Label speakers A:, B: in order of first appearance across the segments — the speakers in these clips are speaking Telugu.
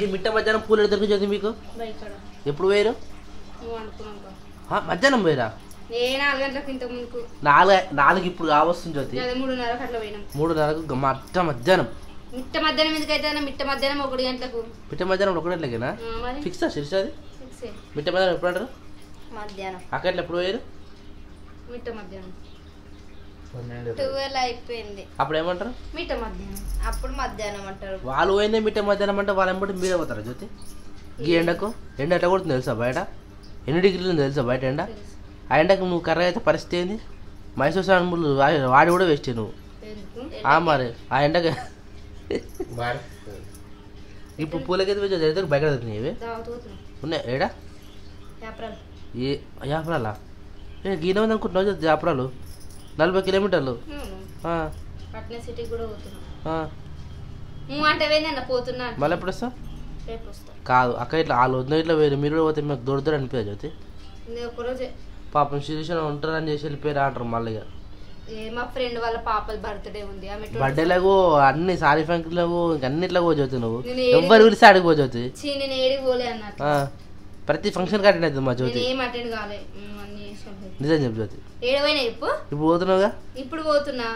A: ఈ మిట్ట మధ్యాహ్నం పూలు ఎక్కడ దొరికింది మీకు? ఎప్పుడు పోయారు? మధ్యాహ్నం పోయారా?
B: 4 గంటలకు ఇంత ముందుకు
A: 4 ఇప్పుడు కావస్తుంది జ్యోతి.
B: 3:30కు అట్లా పోయినాం.
A: 3:30కు మధ్యాహ్నం.
B: మిట్ట మధ్యాహ్నం ఎందుకైతే మిట్ట మధ్యాహ్నం 1 గంటలకు.
A: మిట్ట మధ్యాహ్నం 1 గంటలకేనా? ఫిక్సా శిరీష అది? మిట్ట మధ్యాహ్నం ఎప్పుడు అంటారు?
B: మధ్యాహ్నం.
A: అక్కడ ఎప్పుడు పోయారు?
B: మిట్ట మధ్యాహ్నం
C: 12 అయిపోయింది.
A: అప్పుడు ఏమంటారు?
B: మిట్ట మధ్యాహ్నం.
C: అప్పుడు మధ్యాహ్నం అంటారు.
A: వాళ్ళు పోయిందే మిట్ట మధ్యాహ్నం అంటే వాళ్ళని బట్టి మీరే పోతారా జ్యోతి? ఈ ఎండకు ఎండ ఎట్లా కొడుతుంది తెలుసా బయట? ఎన్ని డిగ్రీలు తెలుసా బయట ఎండ? ఆ ఎండకు నువ్వు కర్ర అయితే పరిస్థితి ఏంది? మైసూర్ సానుములు వాడి కూడా వేస్ట్ నువ్వు. మరి ఆ ఎండకు ఇప్పుడు పూలకైతే అయితే బయట అవుతున్నాయి ఇవి ఉన్నాయి ఏడా? ఏ యాపరాలా? గీన ఉంది అనుకుంటున్నావు యాపరాలు 40 కిలోమీటర్లు. మళ్ళీ ఎప్పుడు వస్తావు? కాదు అక్కడ ఇట్లా వాళ్ళు వద్ద ఇట్లా వేరు మీరు కూడా పోతే మీకు దొరుకుతారు అనిపించదు జ్యోతి. పాపం శిరీష ఉంటారని చేసి వెళ్ళిపోయారు అంటారు మళ్ళీ.
B: మా ఫ్రెండ్ వాళ్ళ పాప బర్త్డే ఉంది,
A: బర్త్డేలకు అన్ని సారీ ఫంక్షన్లకు అన్నిట్లో పోచోచ్చు నువ్వు. ఎవ్వరు పిలిచి ఆడికి పోచోచ్చు. ప్రతి ఫంక్షన్ కి అటెండ్ అవుతుంది మా జ్యోతి. నిజం చెప్పు జ్యోతి. ఇప్పుడు పోతున్నావుగా?
B: ఇప్పుడు పోతున్నా.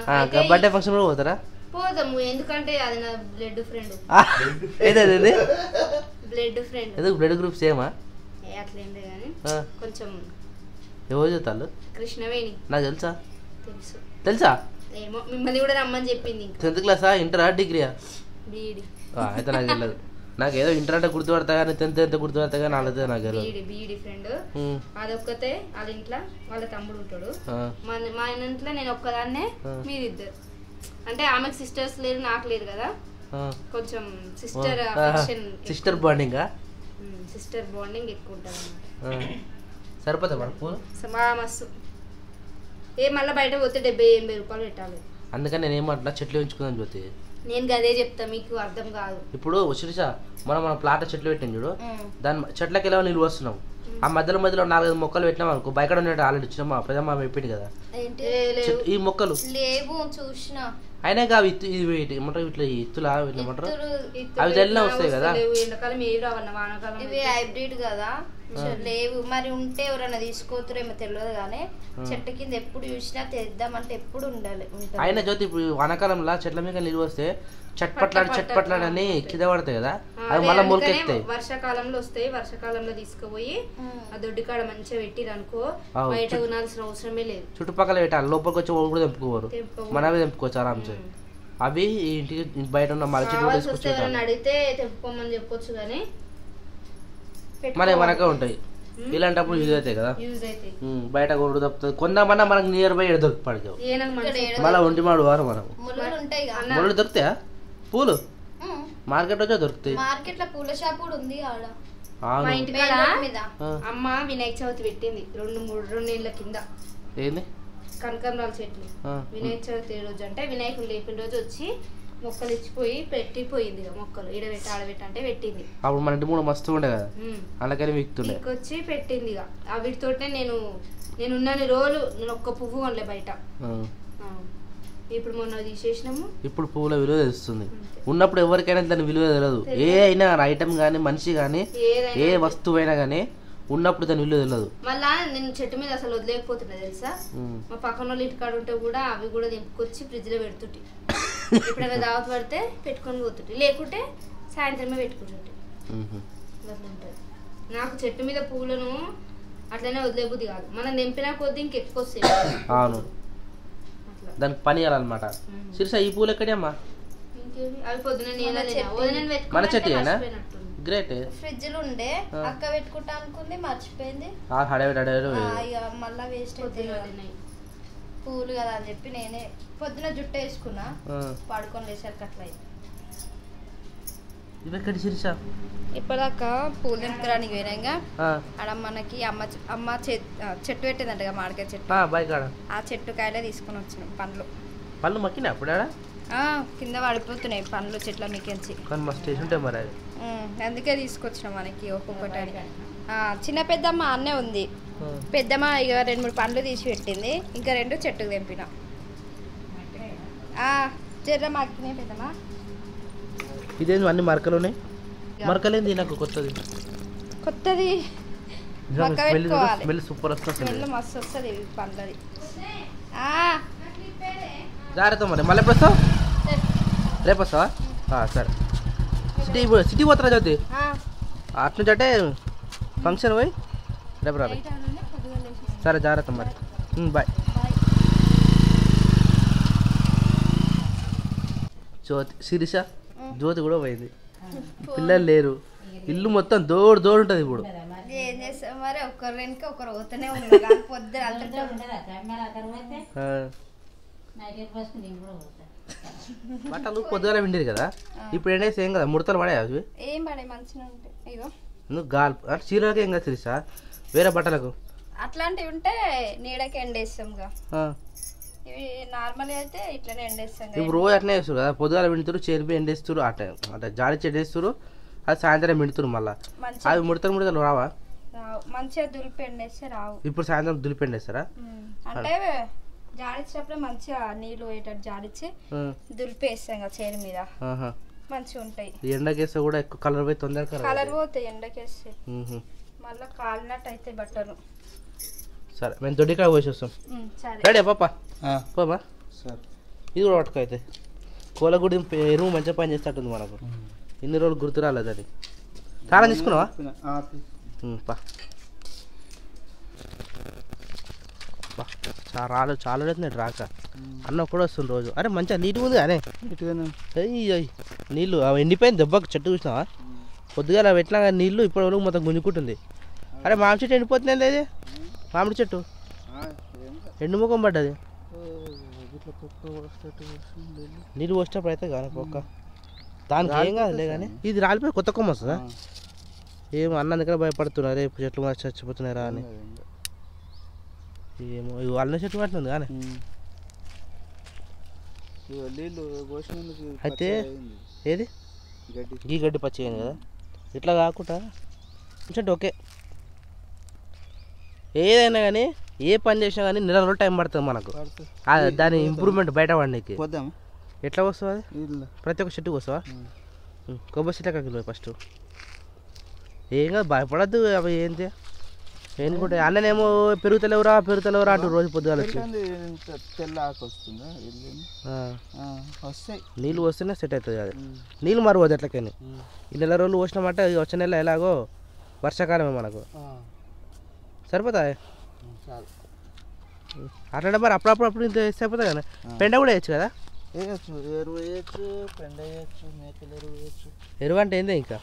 A: బర్త్డే ఫంక్షన్ కూడా పోతారా?
B: పోతాము, ఎందుకంటే అది నా బ్లడ్ ఫ్రెండ్.
A: ఏదైతే
B: బ్లడ్ ఫ్రెండ్.
A: ఎందుకు బ్లడ్ గ్రూప్ సేమా?
B: అట్లేందే కానీ కొంచెం.
A: ఎవరు చెప్తారు?
B: కృష్ణవేణి.
A: నాకు తెలుసా?
B: తెలుసు.
A: తెలుసా?
B: ఏమో మిమ్మల్ని కూడా రమ్మని చెప్పింది.
A: 10th క్లాసా ఇంటరా డిగ్రీయా?
B: బీఈడి.
A: అయితే నాకు తెలియదు. నాకు ఏదో ఇంటర్ అంటే గుర్తుపడతా కానీ 10th ఎంత గుర్తుపడతా కానీ వాళ్ళతో నాకు తెలియదు.
B: బీఈడి ఫ్రెండ్ అదొక్కతే. వాళ్ళ ఇంట్లో వాళ్ళ తమ్ముడు ఉంటాడు, మా ఇంట్లో నేను ఒక్కదాన్నే, మీరిద్దరు. అంటే ఆమెకు సిస్టర్స్ లేరు, నాకు లేరు కదా, కొంచెం
A: సిస్టర్ బాండింగ్
B: ఎక్కువ ఉంటుంది అన్నమాట.
A: సరిపోతా మన పూలు
B: మస్తు. మళ్ళీ బయట పోతే 70-80 రూపాయలు పెట్టాలి. అందుకని
A: నేను ఏమంటున్నా చెట్లు పెంచుకుందాం జ్యోతి.
B: నేను గదే చెప్తా, మీకు అర్థం కాదు.
A: ఇప్పుడు శిరీష మన ప్లాట్ చెట్లు పెట్టింది చూడు, దాని చెట్లకి ఎలా నీళ్ళు వస్తున్నాం, ఆ మధ్యలో 4-5 మొక్కలు పెట్టినాం అనుకో, బయట ఉన్నట్టు ఆల్రెడీ ఇచ్చిన మా ప్రజమ్మ చెప్పింది కదా ఈ మొక్కలు
C: లేవు చూసినా.
A: అయినా కావు ఇట్లా ఇత్తులా ఏమంటారు అవి జల్లినా వస్తాయి కదా.
C: ఇవి హైబ్రిడ్ కదా, లేవు. మరి ఉంటే ఎవరైనా తీసుకోతురేమో తెలియదు కానీ చెట్టు కింద ఎప్పుడు చూసినా తెద్దామంటే ఎప్పుడు ఉండాలి.
A: అయినా జ్యోతి ఇప్పుడు వానాకాలంలో చెట్ల మీద నీళ్ళు వస్తే చట్పట్లాడని కింద పడతాయి కదా, అవి మళ్ళీ మొలకెత్తాయి.
B: వర్షాకాలంలో వస్తాయి, వర్షాకాలంలో తీసుకుపోయి ఆ దొడ్డి కాడ మంచిగా పెట్టిరు అనుకో, బయట కొనాల్సిన అవసరమే లేదు.
A: చుట్టుపక్కల పెట్టాలి, లోపలికి వచ్చి వాళ్ళు కూడా తెంపుకోరు, మనమే తెంపుకోవచ్చు ఆరాంసే. అవి ఇంటికి బయట ఉన్న మళ్ళీ చెట్లు
B: అడిగితే తెంపుకోమని చెప్పొచ్చు కానీ
A: మన మనకే ఉంటాయి. ఇలాంటప్పుడు యూజ్ అవుతాయి కదా, బయట కొడు తప్పుతుంది. కొందామన్నా మనకు నియర్ బై దొరికి పడతావు, మళ్ళీ ఒంటి మాడు వారు మనం ముళ్ళు దొరుకుతాయా పూలు? మార్కెట్ వచ్చా దొరుకుతాయి.
C: మార్కెట్ లో పూల షాప్ కూడా ఉంది.
B: మా ఇంటి అమ్మ వినాయక చవితి పెట్టింది 2-3 ఏళ్ల కింద.
A: ఏంది?
B: కనకాంబరాల చెట్లు. వినాయక చవితి రోజు అంటే వినాయకుడు లేపిన రోజు వచ్చి మొక్కలు ఇచ్చిపోయి పెట్టిపోయింది. మొక్కలు ఈడబెట్టి ఆడబెట్టి అంటే పెట్టింది.
A: అప్పుడు మన ఇంటి మూడు మస్తు ఉండే కదా, అలాగని వీక్తుండే
B: వచ్చి పెట్టింది. వీటితోటే నేను ఉన్నన్ని రోజులు నేను ఒక్క పువ్వు కొనలే బయట. ఇప్పుడు మొన్న తీసేసినాము.
A: ఇప్పుడు పువ్వుల విలువ తెలుస్తుంది. ఉన్నప్పుడు ఎవరికైనా దాని విలువ తెలియదు. ఏ అయినా ఐటమ్ కానీ మనిషి కానీ ఏ వస్తువు అయినా కానీ ఉన్నప్పుడు దాని విలువ తెలియదు.
B: మళ్ళా నేను చెట్టు మీద అసలు వదిలేకపోతున్నా తెలుసా. మా పక్కన వాళ్ళు ఇంటికాడ ఉంటే కూడా అవి కూడా తెంపుకొచ్చి ఫ్రిడ్జ్ లో పెడుతుంటే, ఎప్పుడైనా దావత్ పడితే పెట్టుకొని పోతుంటే, లేకుంటే సాయంత్రమే పెట్టుకుంటుంటే. నాకు చెట్టు మీద పూలను అట్లనే వదిలేబుద్ది కాదు. మనం తెంపినా కొద్ది ఇంకెక్కువ వస్తాయి.
A: అవును, దానికి పని చేయాలన్నమాట. శిరీష ఈ పూలు ఎక్కడే అమ్మా?
B: అవి పొద్దున
A: మన చెట్టు గ్రేట్.
C: ఫ్రిడ్జ్ లో ఉండే అక్క పెట్టుకుంటా అనుకుంది, మర్చిపోయింది. మళ్ళా వేస్ట్ అవుతుంది పూలు కదా అని చెప్పి నేనే పొద్దున జుట్టు వేసుకున్నా, పడుకొని లేసరికి అట్లా అయింది. ఇప్పటిదాకా పూలు తెంపుకోవడానికి పోయినాగా ఆడ మనకి అమ్మ చెట్టు పెట్టిందంట కదా, మామిడికాయ చెట్టు. ఆ చెట్టు కాయలే తీసుకొని వచ్చినాం.
A: పండ్లు మక్కినా అప్పుడు
C: కింద పడిపోతున్నాయి పండ్లు చెట్ల మీకెంచి, అందుకే తీసుకొచ్చినాం మనకి ఒక్కొక్కటి. చిన్న పెద్దమ్మ అన్నే ఉంది. పెద్దమ్మ ఇక 2-3 పండ్లు తీసి పెట్టింది, ఇంకా 2 చెట్టుకు తెంపిన. జర్ర మక్కినాయి పెద్దమ్మ.
A: ఇదేంటి అన్ని మరకలు ఉన్నాయి. మరకలేంది నాకు కొత్తది స్మెల్ సూపర్ వస్తుంది
C: మస్తు వస్తుంది పండ్లది
A: జాగ్రత్త మరి మళ్ళీ ఎప్పుడు వస్తావు రేపు వస్తావా సరే సిటీ పోతారా జ్యోతి అటు నుంచి అంటే ఫంక్షన్ పోయి రేపు రాలి సరే జాగ్రత్త మరి బాయ్ శిరీష జ్యోతి కూడా పోయింది పిల్లలు లేరు ఇల్లు మొత్తం దోడు ఉంటుంది ఇప్పుడు
C: ఏం చేస్తాం మరి ఒకరు వెనుక ఒకరు పోతూనే ఉన్నారు పొద్దున
A: బట్టలు పొద్దుగాల విండేది కదా ఇప్పుడు ఎండేసి ఏం కదా ముడతలు పడే అవి
C: ఏం పడే మంచిగా ఉంటాయి ఇగో
A: నువ్వు గాలి చీరలకి ఏం కదా శిరీష వేరే బట్టలకు
C: అట్లాంటివి ఉంటే నీడకి ఎండేస్తాం ఇవి నార్మల్ అయితే ఇట్లనే ఎండేస్తాం
A: ఇప్పుడు రోజు అట్నే వేస్తారు కదా పొద్దుగాల విండుతారు చేరిపోయి ఎండేస్తారు అంటే జాడిచ్చి ఎండేస్తారు అది సాయంత్రం విండుతారు మళ్ళీ అవి ముడతలు రావా
C: మంచిగా దులిపి ఎండేస్తే రావు
A: ఇప్పుడు సాయంత్రం దులిపి ఎండేస్తారా
C: అంటే జాడిచ్చినప్పుడు మంచిగా నీళ్ళు పోయేటట్టు జాడిచ్చి దులిపేస్తాం కదా చేరు మీద మంచిగా ఉంటాయి
A: ఎండకేస్తే కూడా ఎక్కువ కలర్ పోయి తొందరగా
C: కలర్ పోతాయి ఎండకేస్తే మళ్ళీ కాలినట్టు అయితే బట్టలు
A: సరే మేము దొడ్డికాయ పోసి వస్తాం రెడీ పాప పోమా సరే ఇది కూడా పట్టుకో అయితే కోలగుడి ఎరువు మంచిగా పని చేస్తట్టుంది మనకు ఇన్ని రోజులు గుర్తు రాలేదు అది చాలా తీసుకున్నావా చాలా అవుతున్నాడు రాక అన్న కూడా వస్తుంది రోజు అరే మంచిగా నీట్గా ఉంది అనే నీళ్ళు ఎండిపోయింది దెబ్బకు చెట్టు చూసినావా పొద్దుగా పెట్టినా నీళ్ళు ఇప్పటి మొత్తం గుంజుకుంటుంది అరే మామిడి చెట్టు ఎండిపోతుంది అది మామిడి చెట్టు ఎండుముఖం పడ్డది నీళ్ళు పోసేటప్పుడు అయితే కానీ పొక్క దానికి ఏం కాదులే కానీ ఇది రాలిపోయి కొత్త కొమ్మ వస్తుందా ఏమో అన్న దగ్గర భయపడుతున్నారు రేపు చెట్లు మార్చి చచ్చిపోతున్నారా అని ఏమో ఇవి అల్ల చెట్టు పట్టింది కానీ అయితే ఏది ఈ గడ్డి పచ్చి అయింది కదా ఇట్లా కాకుండా చెట్టు ఓకే ఏదైనా కానీ ఏ పని చేసినా కానీ నెల రోజులు టైం పడుతుంది మనకు దాని ఇంప్రూవ్మెంట్ బయట పడడానికి ఎట్లా వస్తుంది అది ప్రతి ఒక్క చెట్టుకు వస్తావా కొబ్బరి చెట్టు ఎక్కడికి ఫస్ట్ ఏం కాదు భయపడద్దు అవి ఏంటి ఏంటి అన్ననేమో పెరుగుతలేవురా అటు రోజు పొద్దుగాల నీళ్ళు వస్తేనే సెట్ అవుతుంది అది నీళ్ళు మరవద్దు ఎట్లకని ఈ నెల రోజులు పోసినామంటే వచ్చే నెల ఎలాగో వర్షాకాలమే మనకు సరిపోతా అట్లా మరి అప్పుడప్పుడు ఇంత వేస్తే అయిపోతుంది కదా పెండ కూడా వేయచ్చు కదా ఎరువు వేయచ్చు పెండ వేయచ్చు మేకల ఎరువు వేయచ్చు ఎరువు అంటే ఏంది ఇంకా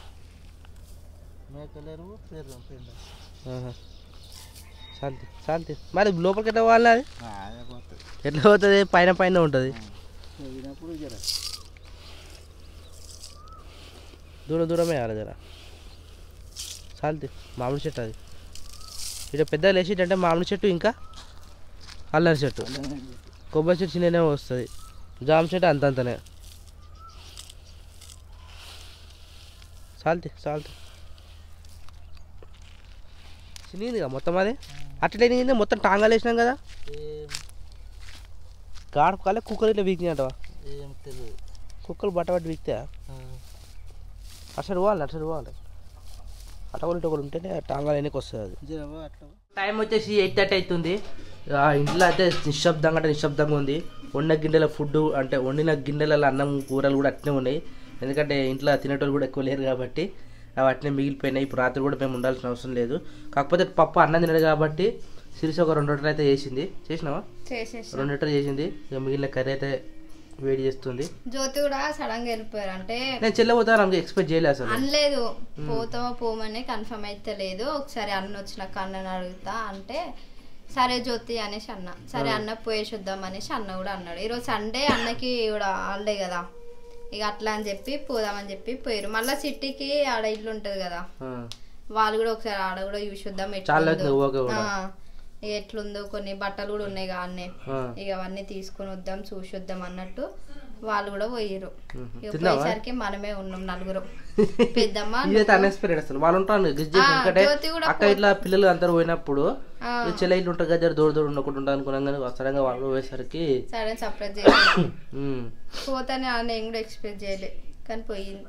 A: మేకల ఎరువు పెండ శాంతి మరి లోపలికి ఎట్లా పోవాలి అది ఎట్లా పోతుంది పైన ఉంటుంది దూరమే వేయాలి జర శాంతి మామిడి చెట్టు అది ఇక్కడ పెద్ద లేచేట అంటే మామిడి చెట్టు ఇంకా అల్లరి చెట్టు కొబ్బరి చెట్టు చిన్ననే వస్తుంది జామ చెట్టు అంతంతనే చాలుతి చిన్నదిగా మొత్తం అది అట్లే మొత్తం టాంగాలు వేసినాం కదా గాడుకోవాలి కుక్కలు ఇట్లా వీక్ని అంటవా ఏం తెలియదు కుక్కలు బట్టబట్టి వీక్తే అటు పోవాలి అటొకటి ఒకటి ఉంటేనే టాంగాలు వెనక్కి వస్తుంది అది టైం వచ్చేసి 8:30 అవుతుంది ఇంట్లో అయితే నిశ్శబ్దంగా ఉంది వండిన గిన్నెల ఫుడ్ అంటే వండిన గిన్నెల అన్నం కూరలు కూడా అట్నే ఉన్నాయి ఎందుకంటే ఇంట్లో తినేటోళ్ళు కూడా ఎక్కువ లేరు కాబట్టి అవి అట్నే మిగిలిపోయినాయి ఇప్పుడు రాత్రి కూడా మేము ఉండాల్సిన అవసరం లేదు కాకపోతే పప్పు అన్నం తినడు కాబట్టి సిరిసి ఒక 2 లీటర్లు అయితే చేసినావా 2 లీటర్లు చేసింది ఇక మిగిలిన కర్రీ అయితే వేడి చేస్తుంది
C: జ్యోతి కూడా సడన్ గా వెళ్ళిపోయారు అంటే
A: నేను చెల్లెపోతాను ఎక్స్పెక్ట్ చేయలేదు అసలు
C: అనలేదు పోతామో పోమని కన్ఫర్మ్ అయితే లేదు ఒకసారి అన్న వచ్చినాక అన్నని అడుగుతా అంటే సరే జ్యోతి అనేసి అన్న సరే అన్న పోయేసి వద్దాం అనేసి అన్న కూడా అన్నాడు ఈరోజు సండే అన్నకి కూడా హాలిడే కదా ఇక అట్లా అని చెప్పి పోదామని చెప్పి పోయారు మళ్ళీ సిటీకి ఆడ ఇల్లు ఉంటది కదా వాళ్ళు కూడా ఒకసారి ఆడ కూడా చూసి వద్దాం ఎట్లుందో కొన్ని బట్టలు కూడా ఉన్నాయి కానీ ఇక అవన్నీ తీసుకొని వద్దాం చూసి వద్దాం అన్నట్టు వాళ్ళు కూడా పోయారు పోయేసరికి మనమే ఉన్నాం నలుగురు పెద్దమ్మ
A: అక్క ఇట్లా పిల్లలు అందరు పోయినప్పుడు చెల్ల ఇల్లు ఉంటుంది కదా దూరం ఉండకుండా అనుకున్నాం కానీ సడన్గా వాళ్ళు పోయేసరికి
C: సడన్ సర్ప్రైజ్ చేసి పోతానే నేను కూడా ఎక్స్పెక్ట్ చేయలే కానీ పోయింది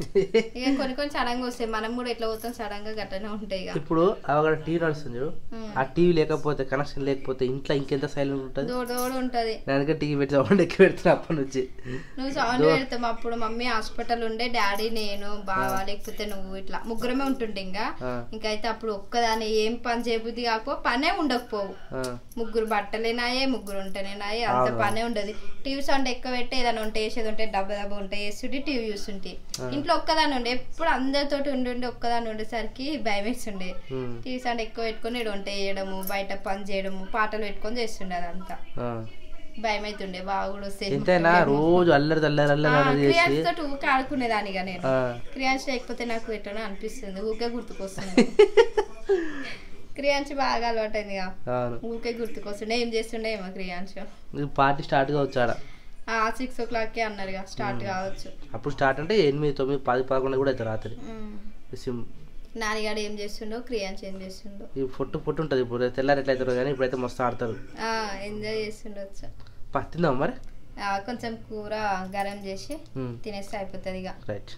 C: ఇక కొన్ని సడన్ గా వస్తాయి, మనం కూడా ఎట్లా పోతాం సడన్ గా గట్టనే ఉంటాయి.
A: ఇప్పుడు అక్కడ టీవీ నడుస్తుంది చూడు, ఆ టీవీ లేకపోతే కనెక్షన్ లేకపోతే ఇంట్లో ఇంకెంత సైలెంట్ ఉంటుంది,
C: దూడ ఉంటది.
A: నేను టీవీ పెట్టి సౌండ్ ఎక్కువ పెడుతున్నా అప్పటి నుంచి.
C: నువ్వు సౌండ్ పెడతాం అప్పుడు మమ్మీ హాస్పిటల్ ఉండే, డాడీ నేను బావా లేకపోతే నువ్వు ఇట్లా ముగ్గురమే ఉంటుంటే ఇంకైతే అప్పుడు ఒక్కదాని ఏం పని చేయబుద్ధి కాకపో పనే ఉండకపోవు. ముగ్గురు బట్టలేనాయే, ముగ్గురు ఉంటేనేనాయే, అంత పనే ఉండదు. టీవీ సౌండ్ ఎక్కువ పెట్టి ఏదైనా ఉంటే వేసేది ఉంటే దెబ్బ ఉంటే వేస్తుంటే టీవీ చూస్తుంటే. ఇంట్లో ఒక్కదాని ఉండే, ఎప్పుడు అందరితోటి ఉండి ఒక్కదాని ఉండేసరికి భయం వేస్తుండే. టీవీ సౌండ్ ఎక్కువ పెట్టుకుని వంట చేయడము, బయట పని చేయడము, పాటలు పెట్టుకొని చేస్తుండే, అదంతా భయం అవుతుండే. బాగా కూడా
A: రోజు
C: క్రియాన్స్ తోటి ఊకే ఆడుకునేదానిగా నేను. క్రియాన్స్ లేకపోతే నాకు ఎట్లనో అనిపిస్తుంది, ఊకే గుర్తుకొస్తుంది. క్రియాన్స్ బాగా అలవాటైంది, ఊకే గుర్తుకొస్తుండే. ఏం చేస్తుండే ఏమో క్రియాన్స్.
A: పార్టీ స్టార్ట్ గా వచ్చాడా
C: 6 o'clock అన్నారు స్టార్ట్ కావచ్చు.
A: అప్పుడు స్టార్ట్ అంటే 8, 9, 10, 11 కూడా అవుతుంది రాత్రి.
C: నానిగాడు ఏం చేస్తుండో, క్రియాన్స్ ఏం చేస్తుండో.
A: ఈ పొట్టు ఉంటుంది, ఇప్పుడు తెల్లారి ఎట్లా అవుతారు కానీ ఇప్పుడైతే మస్తు ఆడతారు,
C: ఎంజాయ్ చేస్తుండొచ్చు.
A: పత్తిందా మరి
C: కొంచెం కూర గరం చేసి తినేస్తే అయిపోతుంది ఇక.
A: Right.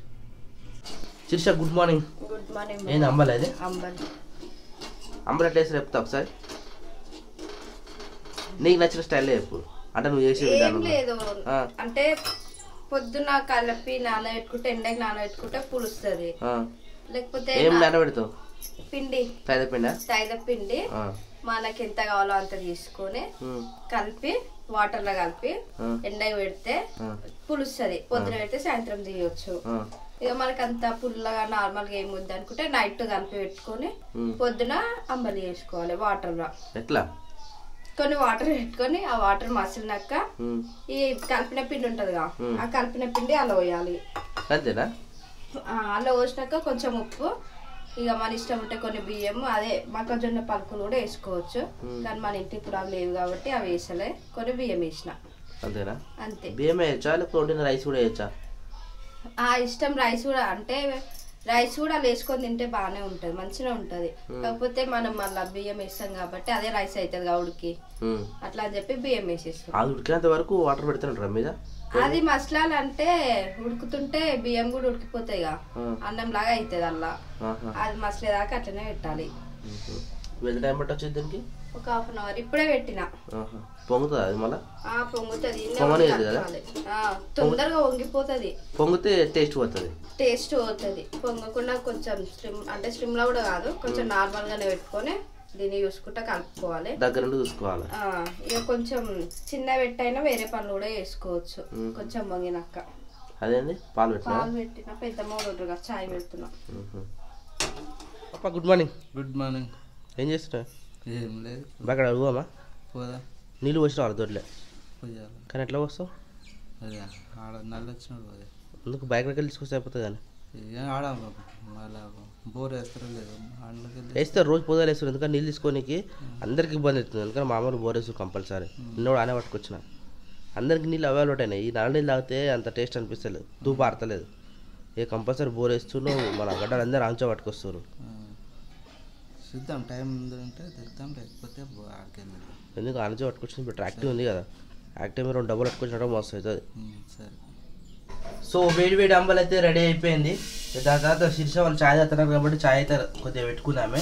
A: Shirisha good morning.
C: Good morning.
A: ఏంది అంబలి అది?
C: అంబలి
A: ఎట్లా వేసి చెప్తా ఒకసారి, నీకు నచ్చిన స్టైల్లో చెప్పు. అంటే నువ్వు చేసే
C: ఏం లేదు, అంటే పొద్దున కలిపి నానబెట్టుకుంటే, ఎండకి నానబెట్టుకుంటే పులుస్తుంది. లేకపోతే
A: ఏం నానబెడతావు?
C: పిండి, పిండి మనకి ఎంత కావాలో అంత తీసుకొని కలిపి వాటర్ లో కలిపి ఎండకి పెడితే పులుస్తుంది. పొద్దున పెడితే సాయంత్రం తీయొచ్చు. ఇక మనకి అంత పుల్లగా నార్మల్ గా ఏం వద్దు అనుకుంటే నైట్ కలిపి పెట్టుకొని పొద్దున అంబలి చేసుకోవాలి వాటర్ లో.
A: ఎట్లా?
C: కొన్ని వాటర్ పెట్టుకొని ఆ వాటర్ మసిలినాక ఈ కలిపిన పిండి ఉంటదిగా, ఆ కలిపిన పిండి అలా పోయాలి.
A: అంతేనా?
C: అలా పోసినాక కొంచెం ఉప్పు, ఇక మన ఇష్టం ఉంటే కొన్ని బియ్యం, అదే మొక్కజొన్న పలుకులు కూడా వేసుకోవచ్చు. కానీ మన ఇంటి ఇప్పుడు అవి లేవు కాబట్టి అవి వేసలే, కొన్ని బియ్యం వేసిన.
A: అంతేనా?
C: అంతే.
A: బియ్యం వేయచ్చా లేకపోతే రైస్ కూడా వేయచ్చా?
C: ఇష్టం. రైస్ కూడా అంటే రైస్ కూడా వేసుకొని తింటే బాగానే ఉంటది, మంచిగా ఉంటది. కాకపోతే మనం మళ్ళీ బియ్యం వేస్తాం కాబట్టి అదే రైస్ అవుతుంది ఉడికి, అట్లా అని చెప్పి బియ్యం వేసేస్తాం.
A: అది ఉడికేంత వరకు వాటర్ పెడుతుంటారా మీద?
C: అది మసలాలు అంటే ఉడుకుతుంటే బియ్యం కూడా ఉడికిపోతాయి, అన్నం లాగా అవుతుంది అలా. అది మసలేదాకా అట్లనే పెట్టాలి.
A: టైం పట్టొచ్చు దీనికి?
C: ఒక 1/2 hour. ఇప్పుడే పెట్టిన.
A: పొంగుతుంది అది మళ్ళీ?
C: పొంగుతుంది,
A: కదా,
C: తొందరగా వంగిపోతుంది.
A: పొంగితే టేస్ట్ పోతుంది.
C: టేస్ట్ పోతుంది. పొంగకుండా కొంచెం స్లిమ్, అంటే స్లిమ్ లో కూడా కాదు, కొంచెం నార్మల్ గానే పెట్టుకొని దీన్ని చూసుకుంటా కలుపుకోవాలి,
A: దగ్గర నుండి చూసుకోవాలి.
C: ఇక కొంచెం చిన్న పెట్టైనా వేరే పనులు కూడా చేసుకోవచ్చు. కొంచెం వంగినాక
A: అదేండి పాలు
C: పెట్టిన పెద్ద మోడరుగా చాయ్ పెడుతున్నా.
A: Good morning.
D: Good morning.
A: ఏం చేస్తున్నా?
D: ఏం లేదు.
A: అక్కడ అడుగుమా?
D: పోదా.
A: నీళ్ళు పోసిన వాళ్ళ దొడ్లే
D: పోయాలి.
A: కానీ ఎట్లా వస్తావు?
D: అదే ఆడ నల్ల వచ్చినాడు పోదే.
A: ఎందుకు బైక్ దగ్గర తీసుకొస్తే అయిపోతుంది కానీ
D: ఆడ మళ్ళీ బోర్ వేస్తారో లేదు,
A: వేస్తారు రోజు పొద్దుగా వేస్తారు. ఎందుకంటే నీళ్ళు తీసుకోనికి అందరికి ఇబ్బంది అవుతుంది. ఎందుకంటే మామూలు బోర్ వేస్తారు కంపల్సరీ. నిన్న కూడా ఆనే పట్టుకొచ్చిన, అందరికి నీళ్ళు అవైలబుల్ అయినాయి. ఈ నల్ల నీళ్ళు తాగితే అంత టేస్ట్ అనిపిస్తలేదు, దూపు ఆడతలేదు. ఏ కంపల్సరీ బోర్ వేస్తున్నావు, మన గడ్డలు అందరూ ఆంచో పట్టుకొస్తారు.
D: చూద్దాం, టైం ఉందంటే తెద్దాం, లేకపోతే ఆడికెళ్ళి.
A: ఎందుకు ఆంచో పట్టుకొచ్చింది? ఇప్పుడు యాక్టివ్ ఉంది కదా, యాక్టివ్ మీరు 2 డబ్బులు పట్టుకొచ్చినట్టు మస్తు అవుతుంది.
D: సరే.
A: సో వేడి అంబలు అయితే రెడీ అయిపోయింది. దాని తర్వాత శిరీష వాళ్ళు ఛాయ్ తాగుతున్నారు కాబట్టి ఛాయ్ అయితే కొద్దిగా పెట్టుకున్నామే.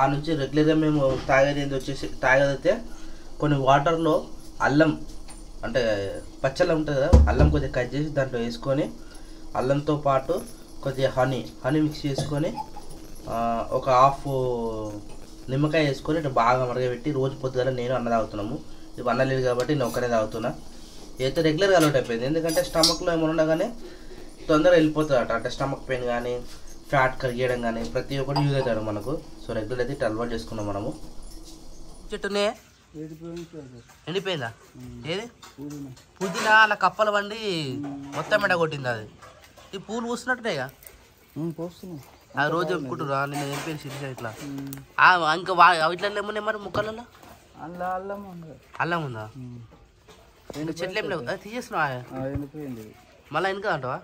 A: ఆ నుంచి రెగ్యులర్గా మేము తాగేది వచ్చేసి తాగేదైతే కొన్ని వాటర్లో అల్లం, అంటే పచ్చళ్ళం ఉంటుంది కదా, అల్లం కొద్దిగా కట్ చేసి దాంట్లో వేసుకొని, అల్లంతో పాటు కొద్దిగా హనీ మిక్స్ చేసుకొని, ఒక 1/2 నిమ్మకాయ వేసుకొని ఇట్లా బాగా మరగబెట్టి రోజు పొద్దుగా నేను అన్న తాగుతున్నాము. ఇప్పుడు అన్న లేదు కాబట్టి నేను ఒక్కనే తాగుతున్నా. అయితే రెగ్యులర్గా అలవాటు అయిపోయింది. ఎందుకంటే స్టమక్లో ఏమైనా ఉండగానే తొందరగా వెళ్ళిపోతుంది అట. అంటే స్టమక్ పెయిన్ కానీ, ఫ్యాట్ కరిగేయడం కానీ ప్రతి ఒక్కటి యూజ్ అవుతాడు మనకు. సో రెగ్యులర్ అయితే ఇట్లా అలవాటు చేసుకున్నాం మనము. చెట్టునే ఎండిపోయిందా? ఏది పుదీనా అలా కప్పలు వండి మొత్తం ఎండ కొట్టింది. అది ఈ పూలు పూస్తున్నట్టున్నాయిగా, అది రోజు చెప్పుకుంటురా. నేను ఎంపీ శిరీష ఇట్లా ఇంకా ఇట్లా ఏమున్నాయి మరి ముక్కలలో? అల్లం ఉందా? చెట్లు ఏం లేవు, అది తీసేస్తున్నావా? మళ్ళీ వెనుక అంటావా?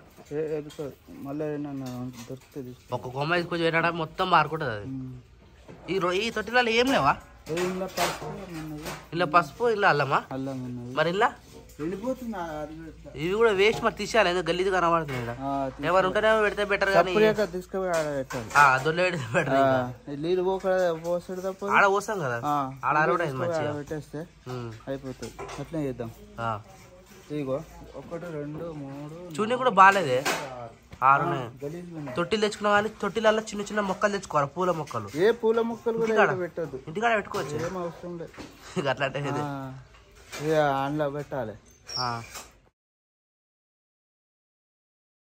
A: ఒక కొమ్మ తీసుకొచ్చి వేయడా మొత్తం మారుకుంటుంది అది. ఈ తొట్టిలలో ఏం లేవా? ఇలా పసుపు, ఇలా అల్లమా? మరి ఇలా
D: వెళ్ళిపోతుంది
A: ఇవి కూడా వేస్ట్ మరి తీసేయాలి ఏదో గల్లీది కనబడుతుంది ఎవరు ఉంటేనేమో పెడితే బెటర్ కానీ దొడ్లో పెడితే బెటర్
D: నీళ్ళు పోసాడు తప్ప
A: ఆడ పోస్తాం కదా ఆడ అరవడం మంచిగా
D: పెట్టేస్తే అయిపోతుంది అట్లే చేద్దాం. ఇగో 1 2 3
A: చూని కూడా బాగాలేదే 6 తొట్టిలు తెచ్చుకున్నాం కానీ తొట్టిలలో చిన్న చిన్న మొక్కలు తెచ్చుకోవాలి పూల మొక్కలు.
D: ఏ పూల మొక్కలు కూడా పెట్టద్దు
A: ఇంటికాడ పెట్టుకోవచ్చు
D: ఏం అవసరం లేదు
A: అట్లా
D: అందులో పెట్టాలి.